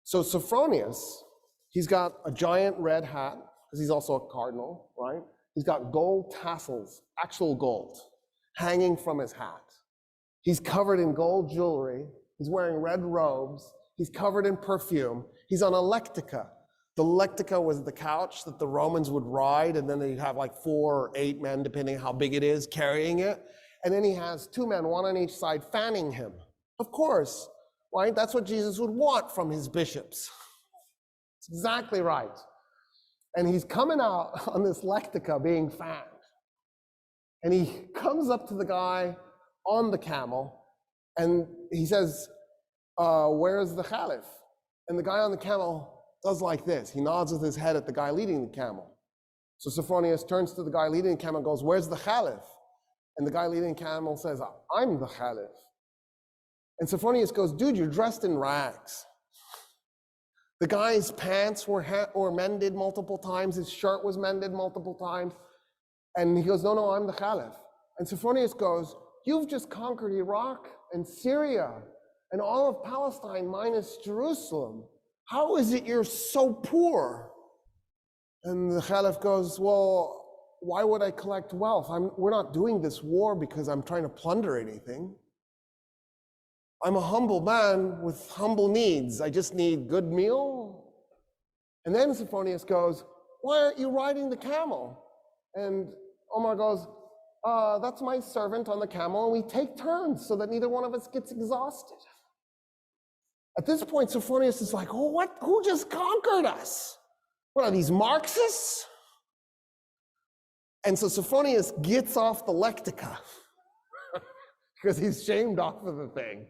So Sophronius, he's got a giant red hat, because he's also a cardinal, right? He's got gold tassels, actual gold, hanging from his hat. He's covered in gold jewelry. He's wearing red robes. He's covered in perfume. He's on a lectica. The lectica was the couch that the Romans would ride, and then they'd have like 4 or 8 men, depending on how big it is, carrying it. And then he has 2 men, one on each side, fanning him. Of course, right? That's what Jesus would want from his bishops. It's exactly right. And he's coming out on this lectica being fanned. And he comes up to the guy on the camel, and he says, where's the Caliph? And the guy on the camel does like this. He nods with his head at the guy leading the camel. So Sophronius turns to the guy leading the camel and goes, where's the Caliph? And the guy leading the camel says, I'm the Caliph. And Sophronius goes, dude, you're dressed in rags. The guy's pants were mended multiple times. His shirt was mended multiple times. And he goes, no, I'm the Caliph. And Sophronius goes, you've just conquered Iraq and Syria and all of Palestine minus Jerusalem. How is it you're so poor? And the Caliph goes, well, why would I collect wealth? We're not doing this war because I'm trying to plunder anything. I'm a humble man with humble needs. I just need good meal. And then Sophronius goes, why aren't you riding the camel? And Umar goes, that's my servant on the camel, and we take turns so that neither one of us gets exhausted. At this point, Sophronius is like, oh, who just conquered us? What are these, Marxists? And so Sophronius gets off the lectica because he's shamed off of the thing.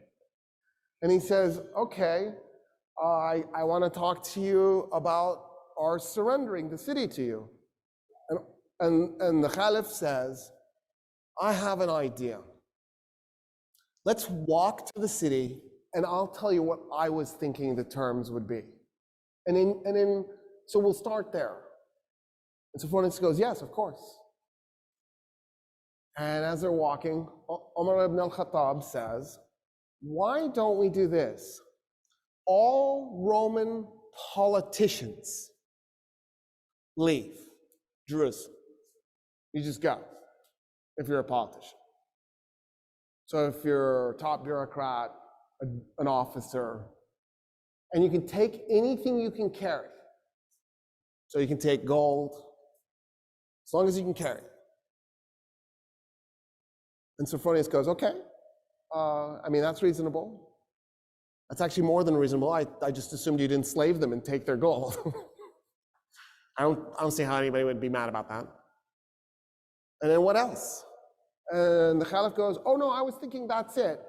And he says, okay, I want to talk to you about our surrendering the city to you. And the Caliph says, I have an idea. Let's walk to the city, and I'll tell you what I was thinking the terms would be. So we'll start there. And Sophronius goes, yes, of course. And as they're walking, Umar ibn al-Khattab says, why don't we do this? All Roman politicians leave Jerusalem. You just go, if you're a politician. So if you're a top bureaucrat, an officer, and you can take anything you can carry. So you can take gold, as long as you can carry it. And Sophronius goes, okay, that's reasonable. That's actually more than reasonable. I just assumed you'd enslave them and take their gold. I don't see how anybody would be mad about that. And then what else? And the Caliph goes, oh no, I was thinking that's it.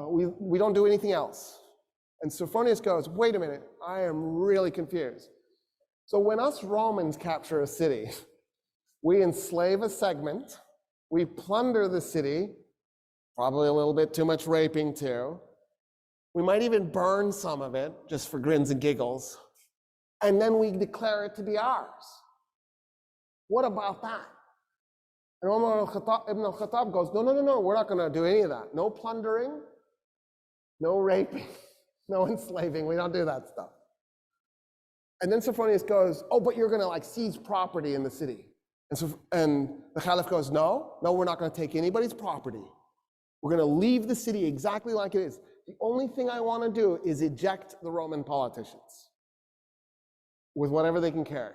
We don't do anything else. And Sophronius goes, wait a minute, I am really confused. So when us Romans capture a city, we enslave a segment, we plunder the city, probably a little bit too much raping too. We might even burn some of it just for grins and giggles. And then we declare it to be ours. What about that? And Umar ibn al-Khattab goes, no, we're not going to do any of that. No plundering, no raping, no enslaving. We don't do that stuff. And then Sophronius goes, oh, but you're going to seize property in the city. And the Caliph goes, no, we're not going to take anybody's property. We're going to leave the city exactly like it is. The only thing I want to do is eject the Roman politicians with whatever they can carry.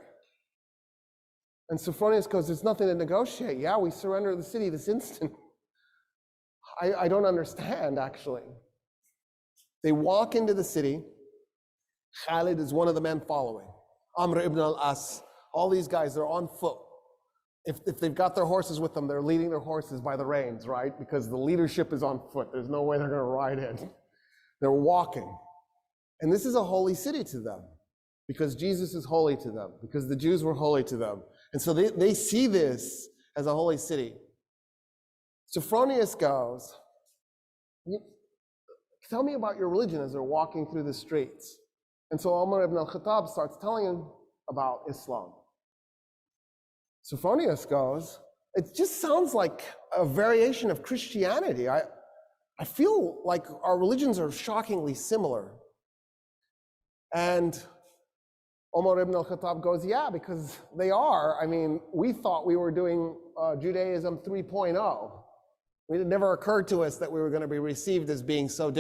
And Sophronius goes, there's nothing to negotiate. Yeah, we surrender the city this instant. I don't understand, actually. They walk into the city. Khalid is one of the men following. Amr ibn al-As, all these guys, they're on foot. If they've got their horses with them, they're leading their horses by the reins, right? Because the leadership is on foot. There's no way they're going to ride in. They're walking. And this is a holy city to them because Jesus is holy to them, because the Jews were holy to them. And so they see this as a holy city. Sophronius goes, tell me about your religion, as they're walking through the streets. And so Umar ibn al-Khattab starts telling him about Islam. Sophronius goes, it just sounds like a variation of Christianity. I feel like our religions are shockingly similar. And Umar ibn al-Khattab goes, yeah, because they are. I mean, we thought we were doing Judaism 3.0. It never occurred to us that we were going to be received as being so different.